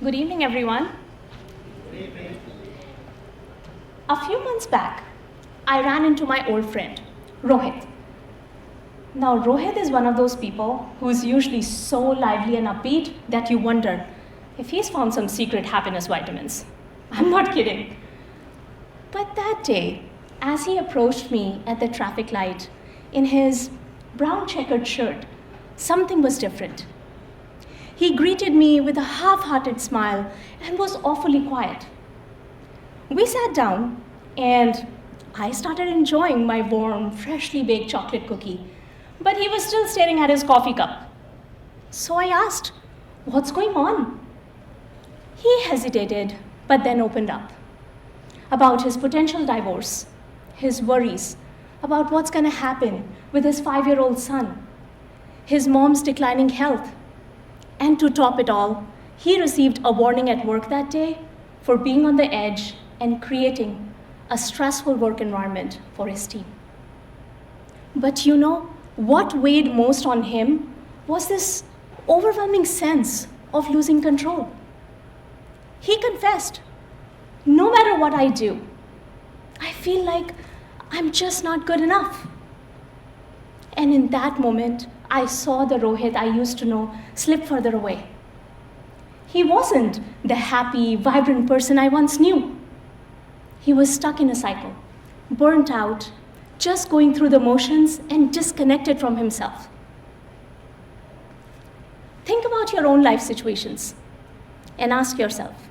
Good evening, everyone. A few months back, I ran into my old friend, Rohit. Now, Rohit is one of those people who's usually so lively and upbeat that you wonder if he's found some secret happiness vitamins. I'm not kidding. But that day, as he approached me at the traffic light in his brown checkered shirt, something was different. He greeted me with a half-hearted smile and was awfully quiet. We sat down and I started enjoying my warm, freshly baked chocolate cookie, but he was still staring at his coffee cup. So I asked, "What's going on?" He hesitated, but then opened up about his potential divorce, his worries about what's going to happen with his 5-year-old son, his mom's declining health, and to top it all, he received a warning at work that day for being on the edge and creating a stressful work environment for his team. But you know, what weighed most on him was this overwhelming sense of losing control. He confessed, "No matter what I do, I feel like I'm just not good enough." And in that moment, I saw the Rohit I used to know slip further away. He wasn't the happy, vibrant person I once knew. He was stuck in a cycle, burnt out, just going through the motions and disconnected from himself. Think about your own life situations and ask yourself,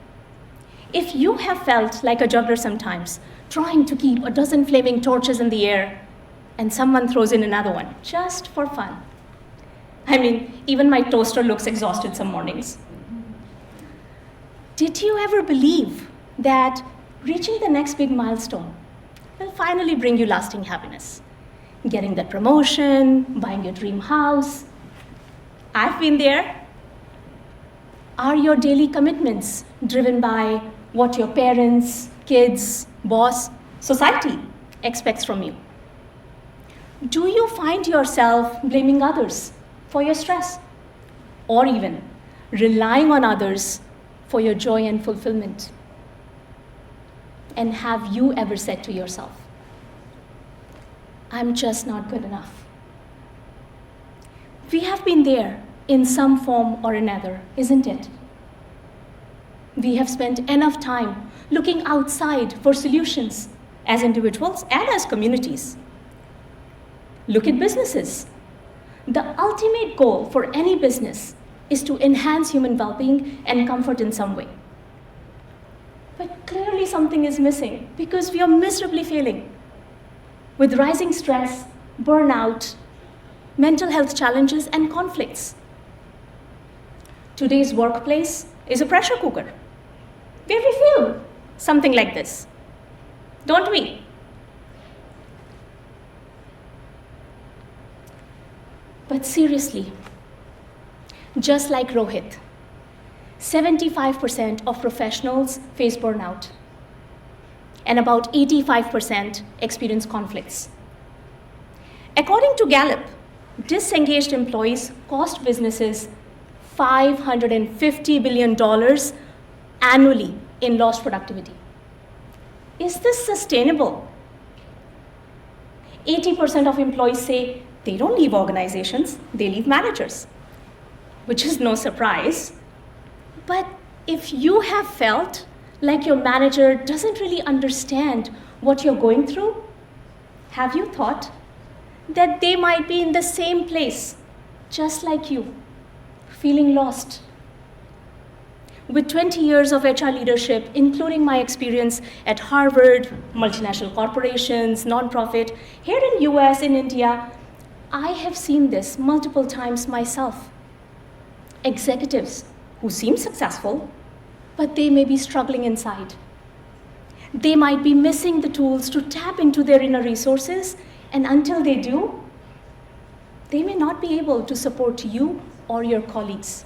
if you have felt like a juggler sometimes, trying to keep a dozen flaming torches in the air, and someone throws in another one, just for fun. I mean, even my toaster looks exhausted some mornings. Did you ever believe that reaching the next big milestone will finally bring you lasting happiness? Getting that promotion, buying your dream house. I've been there. Are your daily commitments driven by what your parents, kids, boss, society expects from you? Do you find yourself blaming others for your stress, or even relying on others for your joy and fulfillment? And have you ever said to yourself, "I'm just not good enough"? We have been there in some form or another, isn't it? We have spent enough time looking outside for solutions as individuals and as communities. Look at businesses. The ultimate goal for any business is to enhance human well-being and comfort in some way. But clearly something is missing because we are miserably failing. With rising stress, burnout, mental health challenges, and conflicts. Today's workplace is a pressure cooker where we feel something like this, don't we? But seriously, just like Rohit, 75% of professionals face burnout, and about 85% experience conflicts. According to Gallup, disengaged employees cost businesses $550 billion annually in lost productivity. Is this sustainable? 80% of employees say they don't leave organizations, they leave managers, which is no surprise. But if you have felt like your manager doesn't really understand what you're going through, have you thought that they might be in the same place, just like you, feeling lost? With 20 years of HR leadership, including my experience at Harvard, multinational corporations, nonprofit, here in US, in India, I have seen this multiple times myself. Executives who seem successful, but they may be struggling inside. They might be missing the tools to tap into their inner resources, and until they do, they may not be able to support you or your colleagues.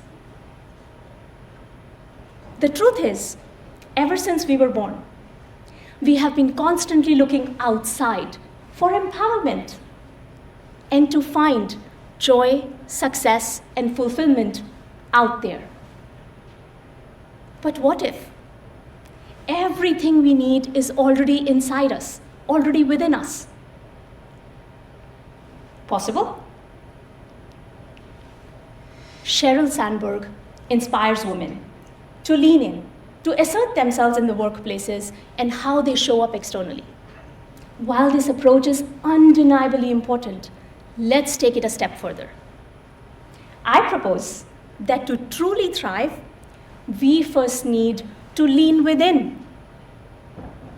The truth is, ever since we were born, we have been constantly looking outside for empowerment and to find joy, success, and fulfillment out there. But what if everything we need is already inside us, already within us? Possible? Sheryl Sandberg inspires women to lean in, to assert themselves in the workplaces and how they show up externally. While this approach is undeniably important, let's take it a step further. I propose that to truly thrive, we first need to lean within.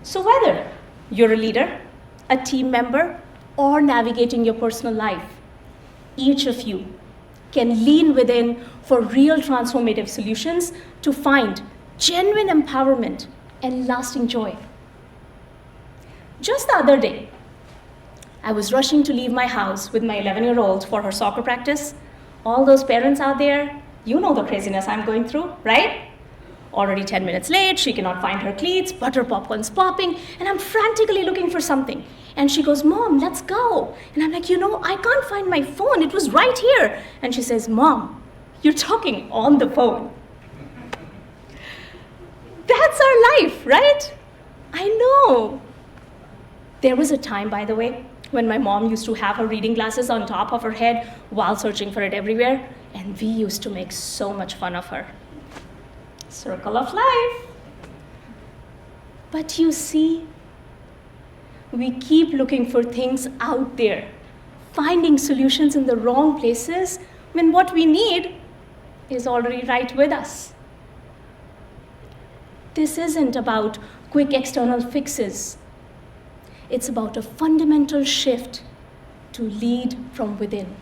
So whether you're a leader, a team member, or navigating your personal life, each of you can lean within for real transformative solutions to find genuine empowerment and lasting joy. Just the other day, I was rushing to leave my house with my 11-year-old for her soccer practice. All those parents out there, you know the craziness I'm going through, right? Already 10 minutes late, she cannot find her cleats, butter popcorn's popping, and I'm frantically looking for something. And she goes, "Mom, let's go." And I'm like, I can't find my phone. It was right here. And she says, "Mom, you're talking on the phone." That's our life, right? I know. There was a time, by the way, when my mom used to have her reading glasses on top of her head while searching for it everywhere, and we used to make so much fun of her. Circle of life. But you see, we keep looking for things out there, finding solutions in the wrong places when what we need is already right with us. This isn't about quick external fixes. It's about a fundamental shift to lead from within.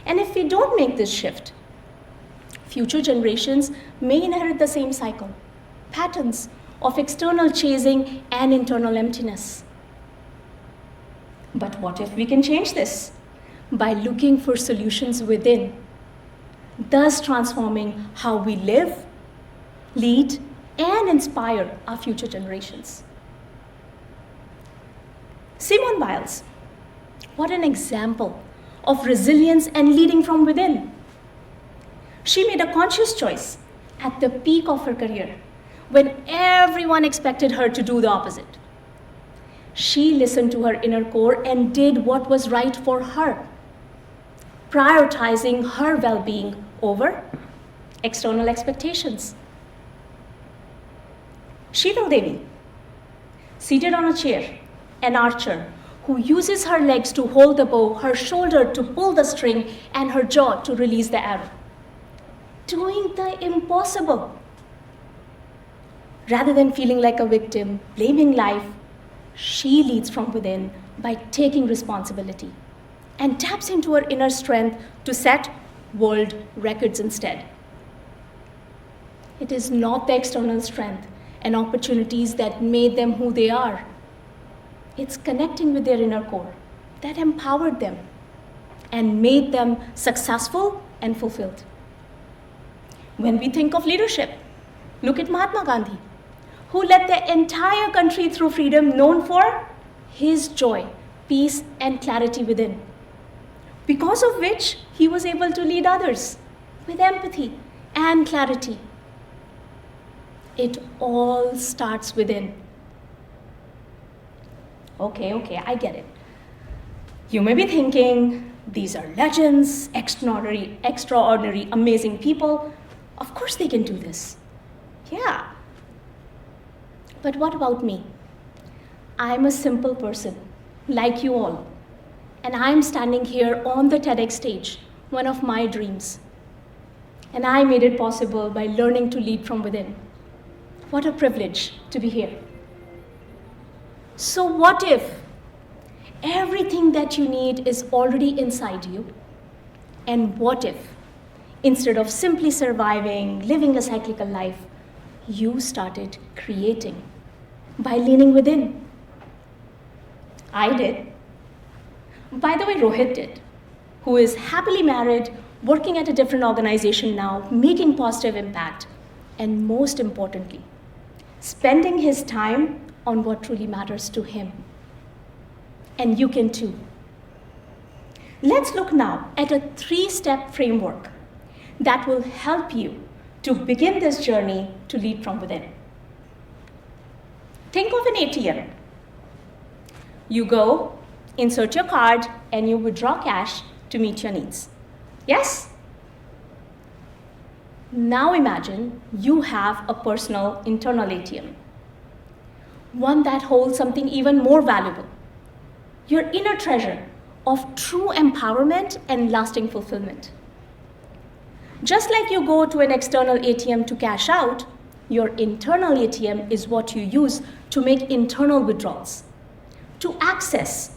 And if we don't make this shift, future generations may inherit the same cycle, patterns of external chasing and internal emptiness. But what if we can change this by looking for solutions within, thus transforming how we live, lead, and inspire our future generations? Simone Biles, what an example of resilience and leading from within. She made a conscious choice at the peak of her career when everyone expected her to do the opposite. She listened to her inner core and did what was right for her, prioritizing her well-being over external expectations. Sheetal Devi, seated on a chair, an archer who uses her legs to hold the bow, her shoulder to pull the string, and her jaw to release the arrow. Doing the impossible. Rather than feeling like a victim, blaming life, she leads from within by taking responsibility and taps into her inner strength to set world records instead. It is not the external strength and opportunities that made them who they are. It's connecting with their inner core that empowered them and made them successful and fulfilled. When we think of leadership, look at Mahatma Gandhi, who led the entire country through freedom, known for his joy, peace, and clarity within, because of which he was able to lead others with empathy and clarity. It all starts within. Okay, I get it. You may be thinking, these are legends, extraordinary, amazing people. Of course they can do this. Yeah. But what about me? I'm a simple person, like you all. And I'm standing here on the TEDx stage, one of my dreams. And I made it possible by learning to lead from within. What a privilege to be here. So what if everything that you need is already inside you? And what if, instead of simply surviving, living a cyclical life, you started creating by leaning within? I did. By the way, Rohit did, who is happily married, working at a different organization now, making positive impact, and most importantly, spending his time on what truly matters to him. And you can too. Let's look now at a 3-step framework that will help you to begin this journey to lead from within. Think of an ATM. You go, insert your card, and you withdraw cash to meet your needs. Yes? Now imagine you have a personal internal ATM, one that holds something even more valuable, your inner treasure of true empowerment and lasting fulfillment. Just like you go to an external ATM to cash out, your internal ATM is what you use to make internal withdrawals, to access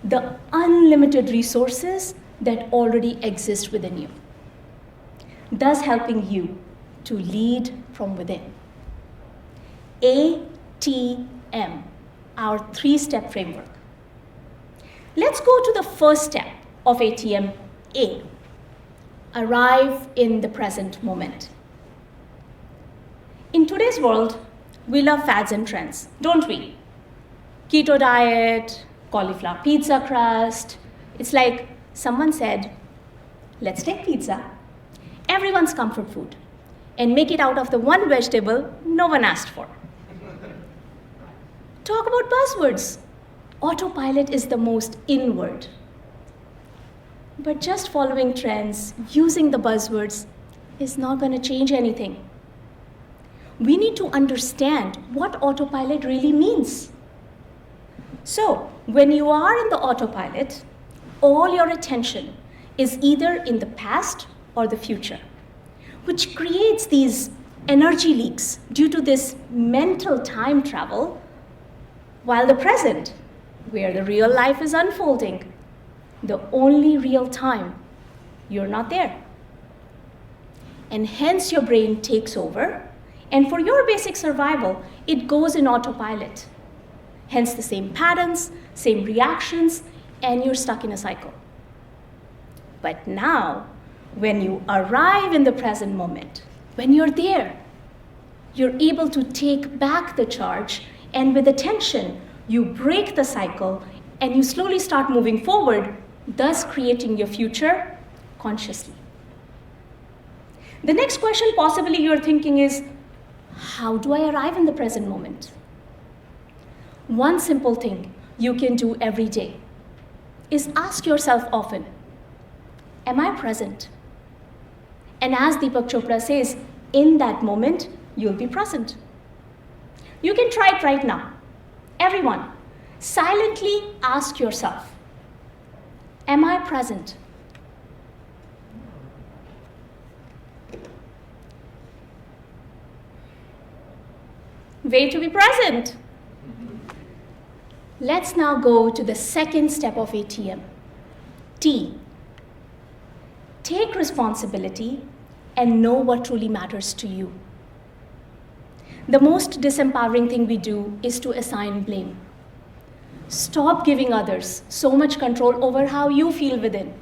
the unlimited resources that already exist within you, thus helping you to lead from within. A.T.M, our 3-step framework. Let's go to the first step of A.T.M, A. Arrive in the present moment. In today's world, we love fads and trends, don't we? Keto diet, cauliflower pizza crust. It's like someone said, let's take pizza, everyone's comfort food, and make it out of the one vegetable no one asked for. Talk about buzzwords. Autopilot is the most in word. But just following trends, using the buzzwords, is not going to change anything. We need to understand what autopilot really means. So, when you are in the autopilot, all your attention is either in the past or the future, which creates these energy leaks due to this mental time travel, while the present, where the real life is unfolding, the only real time, you're not there. And hence your brain takes over, and for your basic survival, it goes in autopilot. Hence the same patterns, same reactions, and you're stuck in a cycle. But now, when you arrive in the present moment, when you're there, you're able to take back the charge, and with attention, you break the cycle and you slowly start moving forward, thus creating your future consciously. The next question possibly you're thinking is, how do I arrive in the present moment? One simple thing you can do every day is ask yourself often, am I present? And as Deepak Chopra says, in that moment, you'll be present. You can try it right now. Everyone, silently ask yourself, am I present? Way to be present. Let's now go to the second step of A.T.M. T. Take responsibility and know what truly matters to you. The most disempowering thing we do is to assign blame. Stop giving others so much control over how you feel within.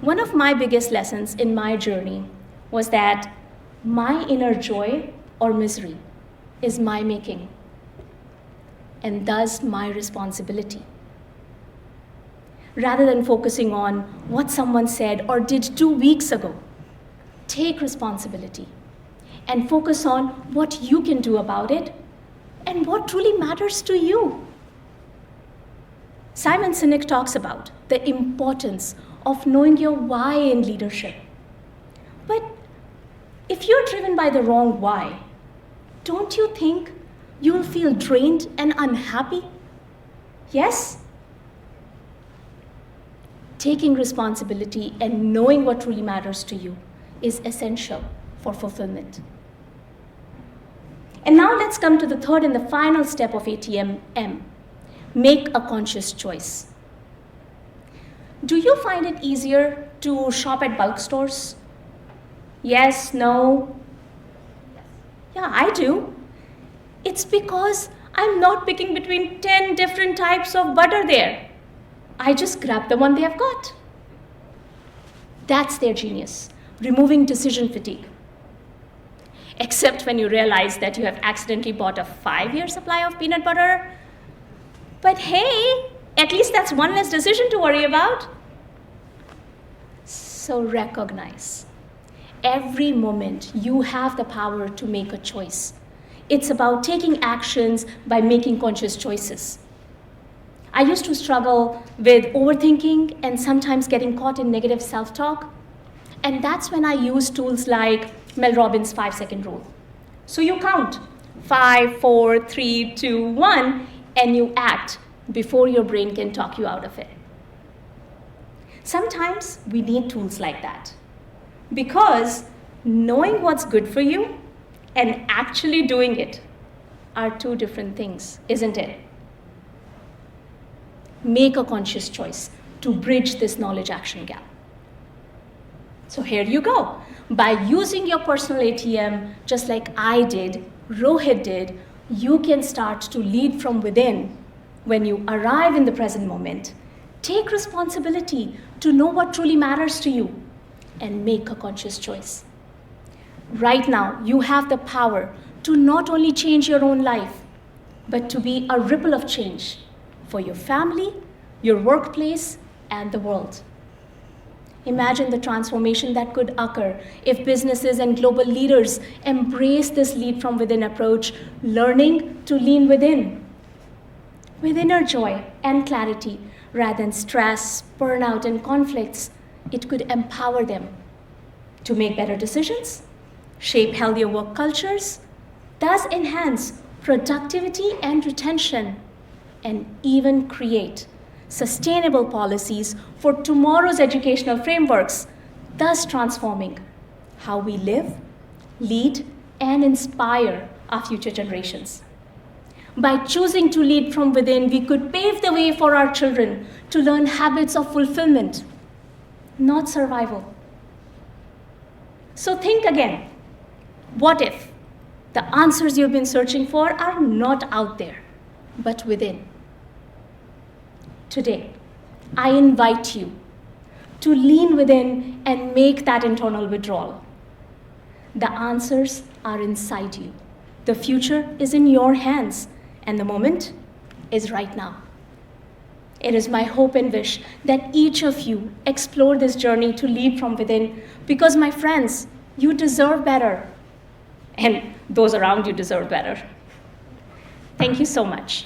One of my biggest lessons in my journey was that my inner joy or misery is my making, and thus my responsibility. Rather than focusing on what someone said or did 2 weeks ago, take responsibility and focus on what you can do about it and what truly matters to you. Simon Sinek talks about the importance of knowing your why in leadership. But if you're driven by the wrong why, don't you think you'll feel drained and unhappy? Yes? Taking responsibility and knowing what truly matters to you is essential for fulfillment. And now let's come to the third and the final step of A.T.M, M. Make a conscious choice. Do you find it easier to shop at bulk stores? Yes, no? Yeah, I do. It's because I'm not picking between 10 different types of butter there. I just grab the one they have got. That's their genius, removing decision fatigue. Except when you realize that you have accidentally bought a 5-year supply of peanut butter. But hey, at least that's one less decision to worry about. So recognize, every moment, you have the power to make a choice. It's about taking actions by making conscious choices. I used to struggle with overthinking and sometimes getting caught in negative self-talk. And that's when I used tools like Mel Robbins' 5-second rule. So you count 5, 4, 3, 2, 1, and you act before your brain can talk you out of it. Sometimes we need tools like that because knowing what's good for you and actually doing it are two different things, isn't it? Make a conscious choice to bridge this knowledge-action gap. So here you go. By using your personal ATM, just like I did, Rohit did, you can start to lead from within when you arrive in the present moment. Take responsibility to know what truly matters to you and make a conscious choice. Right now, you have the power to not only change your own life, but to be a ripple of change for your family, your workplace, and the world. Imagine the transformation that could occur if businesses and global leaders embrace this lead from within approach, learning to lean within, with inner joy and clarity, rather than stress, burnout, and conflicts. It could empower them to make better decisions, shape healthier work cultures, thus enhance productivity and retention, and even create sustainable policies for tomorrow's educational frameworks, thus transforming how we live, lead, and inspire our future generations. By choosing to lead from within, we could pave the way for our children to learn habits of fulfillment, not survival. So think again. What if the answers you've been searching for are not out there, but within? Today, I invite you to lean within and make that internal withdrawal. The answers are inside you. The future is in your hands, and the moment is right now. It is my hope and wish that each of you explore this journey to lead from within, because, my friends, you deserve better, and those around you deserve better. Thank you so much.